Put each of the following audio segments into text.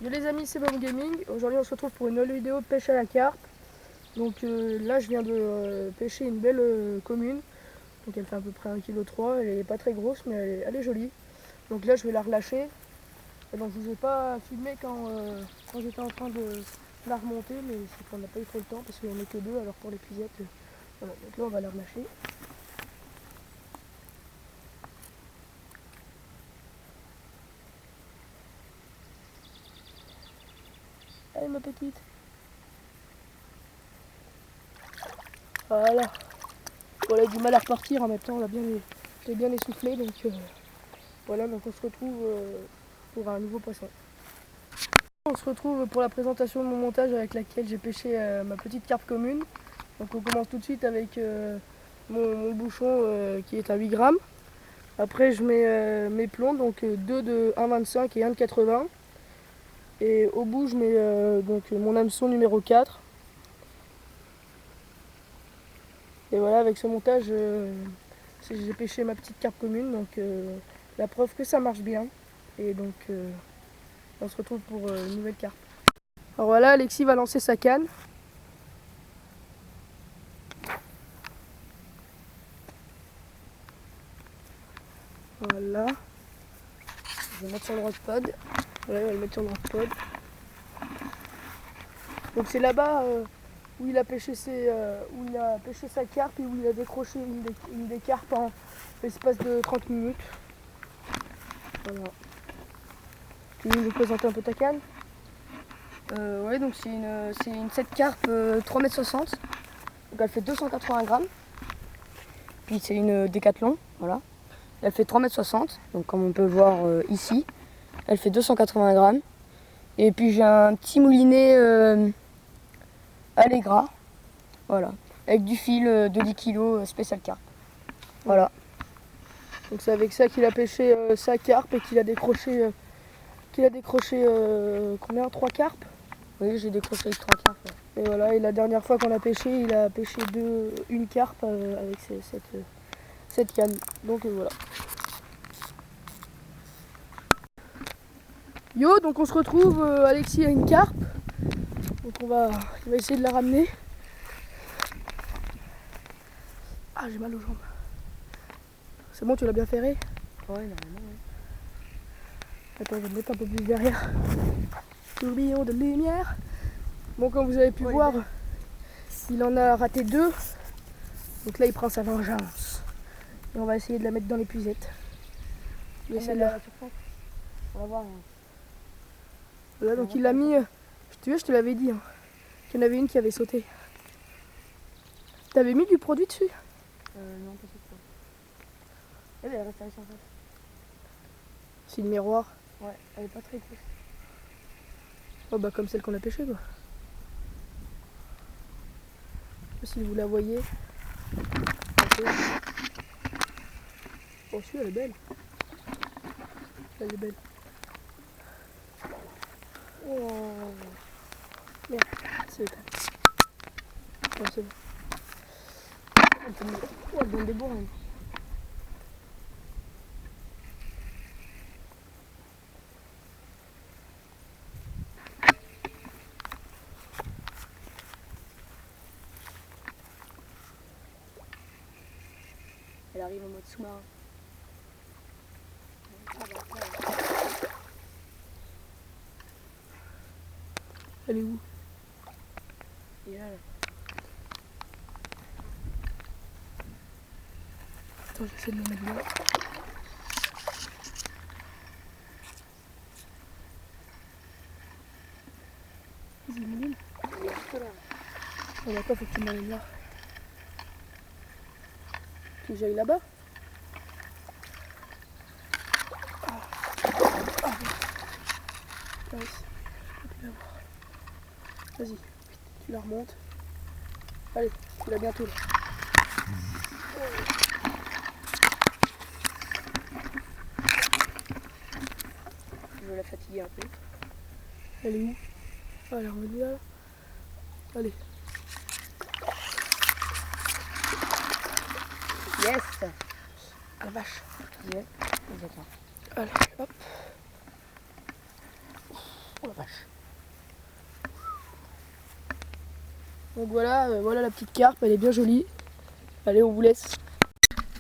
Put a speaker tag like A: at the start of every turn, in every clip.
A: Yo les amis, c'est Bam Gaming. Aujourd'hui on se retrouve pour une nouvelle vidéo de pêche à la carpe. Donc là je viens de pêcher une belle commune. Donc elle fait à peu près 1,3 kg. Elle est pas très grosse mais elle est jolie. Donc là je vais la relâcher. Et donc je vous ai pas filmé quand j'étais en train de la remonter, mais c'est qu'on n'a pas eu trop le temps parce qu'il n'y en a que deux. Alors pour l'épuisette, voilà. Donc là on va la relâcher. Allez ma petite. Voilà. Bon, elle a du mal à repartir en même temps, je l'ai bien essoufflé, donc voilà, donc on se retrouve pour un nouveau poisson. On se retrouve pour la présentation de mon montage avec laquelle j'ai pêché ma petite carpe commune. Donc on commence tout de suite avec mon bouchon qui est à 8 grammes. Après je mets mes plombs, donc deux de 1,25 et un de 80. Et au bout je mets donc mon hameçon numéro 4. Et voilà, avec ce montage, j'ai pêché ma petite carpe commune, donc la preuve que ça marche bien. Et donc on se retrouve pour une nouvelle carpe. Alors voilà, Alexis va lancer sa canne. Voilà. Je vais mettre sur le rockpod. Voilà, on va le mettre sur le rockpod. Donc c'est là-bas où il a pêché sa carpe et où il a décroché une des carpes en l'espace de 30 minutes. Voilà. Tu veux nous présenter un peu ta canne?
B: Ouais, donc c'est une 7 carpe 3,60 m. Donc elle fait 280 grammes. Puis c'est une Décathlon, voilà. Elle fait 3,60 m. Donc comme on peut le voir ici, elle fait 280 grammes. Et puis j'ai un petit moulinet Allegra, voilà, avec du fil de 10 kg spécial carpe. Voilà.
A: Donc c'est avec ça qu'il a pêché sa carpe et qu'il a décroché, combien? 3 carpes?
B: Oui, j'ai décroché avec 3 carpes. Ouais.
A: Et voilà, et la dernière fois qu'on a pêché, il a pêché une carpe avec cette canne. Donc voilà. Yo, donc on se retrouve, Alexis a une carpe. Donc il va essayer de la ramener. Ah, j'ai mal aux jambes. C'est bon, tu l'as bien ferré?
B: Ouais, normalement, ouais.
A: Attends, je vais me mettre un peu plus derrière. Tourbillon de lumière. Bon, comme vous avez pu voir, il en a raté 2. Donc là, il prend sa vengeance. Et on va essayer de la mettre dans l'épuisette. Mais celle-là.
B: On va voir.
A: Voilà, donc il l'a mis. Tu vois, je te l'avais dit. Hein, qu'il y en avait une qui avait sauté. T'avais mis du produit dessus?
B: Non, pas cette fois. Elle est restée en fait.
A: C'est une miroir.
B: Ouais, elle est pas très grosse.
A: Oh bah comme celle qu'on a pêchée quoi. Si vous la voyez. Oh si, elle est belle. Elle est belle. Oh merde, c'est bon. Oh, c'est bon.
B: Oh, elle donne des bons. Hein. Elle arrive en mode sous-marin.
A: Elle est où?
B: Et là,
A: Attends, j'essaie de me mettre là. Vas-y, Mouline. Oh bah toi, faut que tu m'amènes là. Tu veux que j'aille là-bas? Vas-y, tu la remontes. Allez, tu l'as bientôt là.
B: je vais la fatiguer un peu.
A: Elle est où? Ah, elle est revenue là. Allez.
B: Yes!
A: Ah la vache.
B: Ouais, j'attends.
A: Allez, hop. Oh la vache. Donc voilà, voilà la petite carpe, elle est bien jolie. Allez, on vous laisse.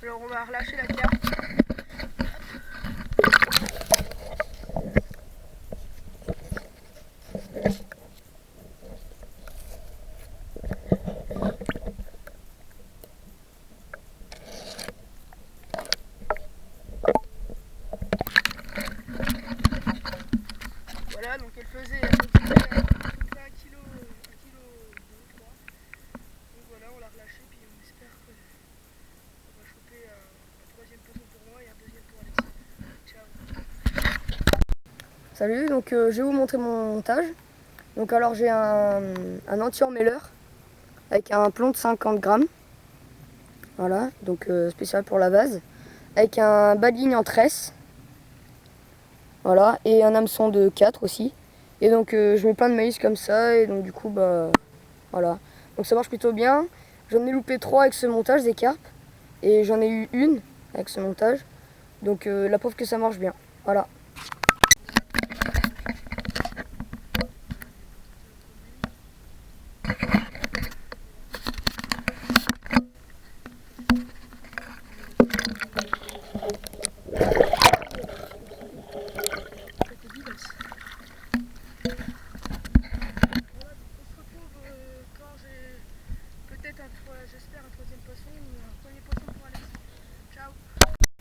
A: Alors on va relâcher la carpe. Voilà, donc elle faisait à peu près 1 kg, 1 kg 2, 3. Donc voilà, on l'a relâché, puis on espère qu'on va choper un troisième poisson pour moi et un deuxième pour Alexis. Ciao.
B: Salut, donc je vais vous montrer mon montage. Donc alors j'ai un anti-emmêleur avec un plomb de 50 grammes. Voilà, donc spécial pour la vase. Avec un bas de ligne en tresse. Voilà, et un hameçon de 4 aussi. Et donc je mets plein de maïs comme ça, et donc du coup bah voilà. Donc ça marche plutôt bien. J'en ai loupé 3 avec ce montage des carpes. Et j'en ai eu une avec ce montage. Donc la preuve que ça marche bien. Voilà.
A: J'espère un troisième poisson ou un premier poisson pour Alexis. Ciao.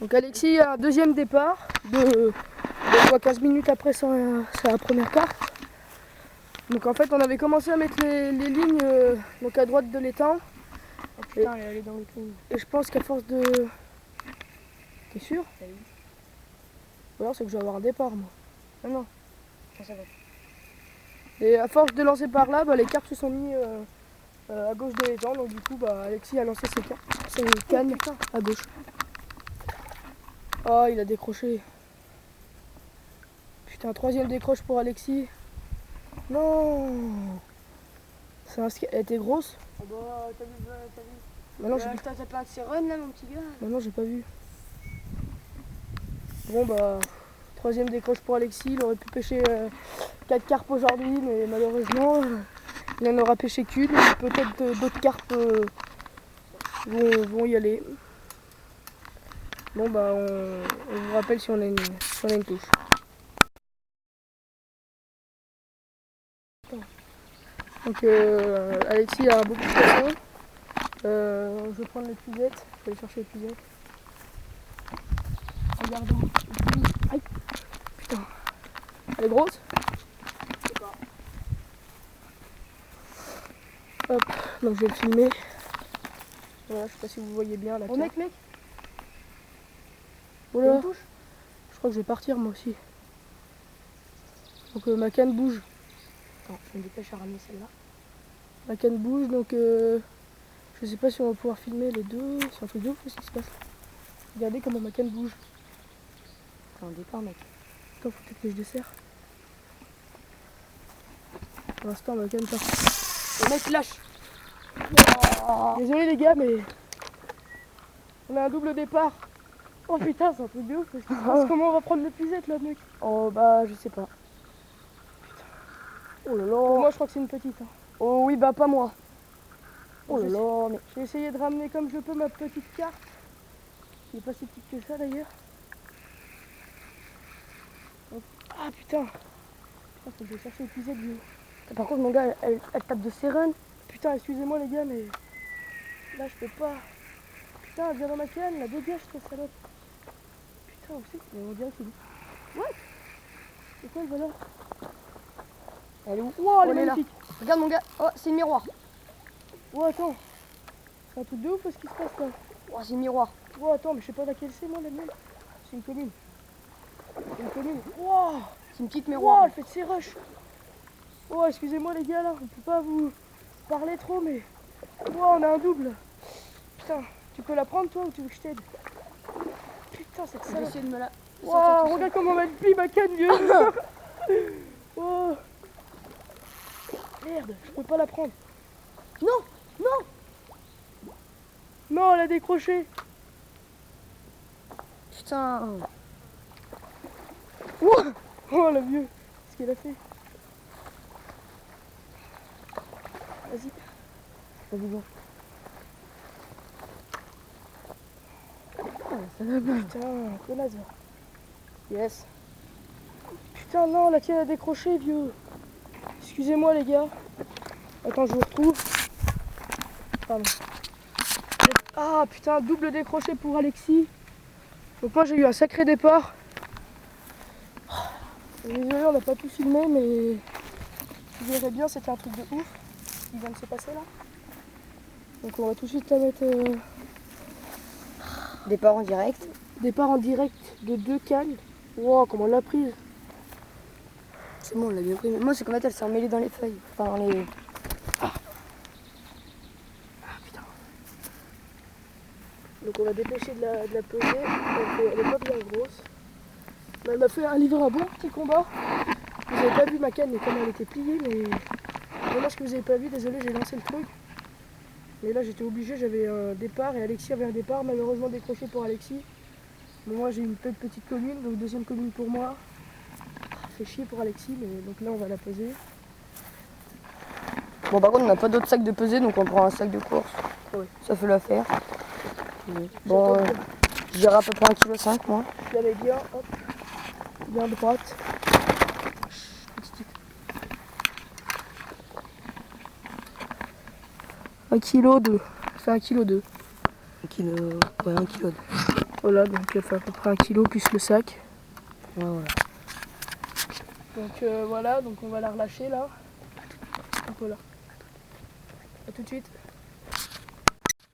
A: Donc Alexis a un deuxième départ de 15 minutes après sa première carte. Donc en fait on avait commencé à mettre les lignes donc à droite de l'étang. Oh putain, elle est dans le clou. Et je pense qu'à force de... T'es sûr? Ou alors c'est que je vais avoir un départ moi.
B: Non, non, ça va.
A: Et à force de lancer par là, bah, les carpes se sont mis à gauche de l'étang. Donc du coup bah, Alexis a lancé ses cannes à gauche. Oh, il a décroché. Putain, troisième décroche pour Alexis. Non. Elle était grosse.
B: Oh bah, t'as vu.
A: Maintenant,
B: T'as plein de sirènes là, mon petit gars.
A: Maintenant, j'ai pas vu. Bon, bah, troisième décroche pour Alexis. Il aurait pu pêcher 4 carpes aujourd'hui, mais malheureusement, il en aura pêché qu'une. Peut-être d'autres carpes vont y aller. Bon, bah, on vous rappelle si on a une touche. Donc Alexis a beaucoup de poissons. Je vais prendre l'épuisette. Je vais aller chercher l'épuisette. Regardons. Aïe. Putain. Elle est grosse? Je sais pas. Hop. Donc je vais le filmer. Voilà, je sais pas si vous voyez bien la
B: Oh mec.
A: Oh là. Je crois que je vais partir moi aussi. Donc ma canne bouge.
B: Attends, je me dépêche à ramener celle-là.
A: La canne bouge, donc je sais pas si on va pouvoir filmer les deux. C'est un truc de ouf ce qui se passe. Regardez comment ma canne bouge.
B: T'es en départ, mec.
A: Attends, faut peut-être que je desserre. Pour l'instant, ma canne part.
B: Le mec, lâche.
A: Oh. Désolé les gars, mais on a un double départ. Oh putain, c'est un truc de ouf. Parce qu'il se passe comment on va prendre l'épuisette là, mec?
B: Oh bah, je sais pas. Oh là là.
A: Moi, je crois que c'est une petite. Hein.
B: Oh oui, bah pas moi. Oh là là, mais...
A: J'ai essayé de ramener comme je peux ma petite carte. Qui est pas si petite que ça d'ailleurs. Ah putain. Putain, faut que je cherche l'épuisette du...
B: Par contre, mon gars, elle tape de sirène.
A: Putain, excusez-moi les gars, mais... Là, je peux pas. Putain, elle vient dans ma canne, la dégage, cette salope. Putain, aussi, mais on dirait que c'est... What? C'est quoi le valeur?
B: Elle est où?
A: Wow, elle est
B: là.
A: magnifique.
B: Regarde mon gars, oh c'est le miroir.
A: Oh attends, c'est un truc de ouf ce qui se passe là.
B: Oh c'est le miroir.
A: Oh attends, mais je sais pas laquelle c'est moi la mienne. C'est une commune. C'est une commune. Wow.
B: C'est une petite miroir.
A: Wow, elle fait de ses rushs. Oh excusez-moi les gars là, on peut pas vous parler trop mais... Wow, on a un double. Putain, tu peux la prendre toi ou tu veux que je t'aide? Putain, cette salope.
B: J'essaie de me la...
A: Wow, regarde comment elle plie ma canne vieux. Oh. Merde, je peux pas la prendre.
B: Non.
A: Non, elle a décroché.
B: Putain.
A: Oh la vieux, ce qu'elle a fait. Vas-y.
B: Vas-y, go.
A: Ça va bien. Putain, connasse. Yes. Putain, non, la tienne a décroché, vieux. Excusez-moi, les gars. Attends, je vous retrouve. Pardon. Ah, putain, double décroché pour Alexis. Donc moi, j'ai eu un sacré départ. Désolé, on n'a pas pu filmer, mais vous verrez bien, c'était un truc de ouf qui vient de se passer là. Donc on va tout de suite la mettre
B: Départ en direct.
A: départ en direct de 2 cannes. Wow, comment on l'a prise.
B: C'est bon, on l'a bien pris. Moi, c'est qu'en fait, elle s'est emmêlée dans les feuilles. Enfin, dans les...
A: Ah putain. Donc on va dépêcher de la peser. Elle est pas bien grosse. Mais elle m'a fait un livre un bon petit combat. Vous avez pas vu ma canne, mais comme elle était pliée, mais dommage que vous avez pas vu, désolé, j'ai lancé le truc. Mais là j'étais obligé, j'avais un départ et Alexis avait un départ, malheureusement décroché pour Alexis. Mais moi j'ai une petite commune, donc deuxième commune pour moi. Fait chier pour Alexis, mais donc là on va la peser.
B: Bon, par contre, on n'a pas d'autres sacs de pesée, donc on prend un sac de course.
A: Ouais.
B: Ça fait l'affaire. Bon, je dirais à peu près 1,5 kg, moi.
A: Je l'avais bien, hop, bien droite. Un kilo 2. Ça fait 1,2 kg.
B: 1 kg, ouais, 1 kg.
A: Voilà, donc elle fait à peu près 1 kilo plus le sac.
B: Ouais, voilà.
A: Donc voilà, donc on va la relâcher là. Hop là. A tout de suite.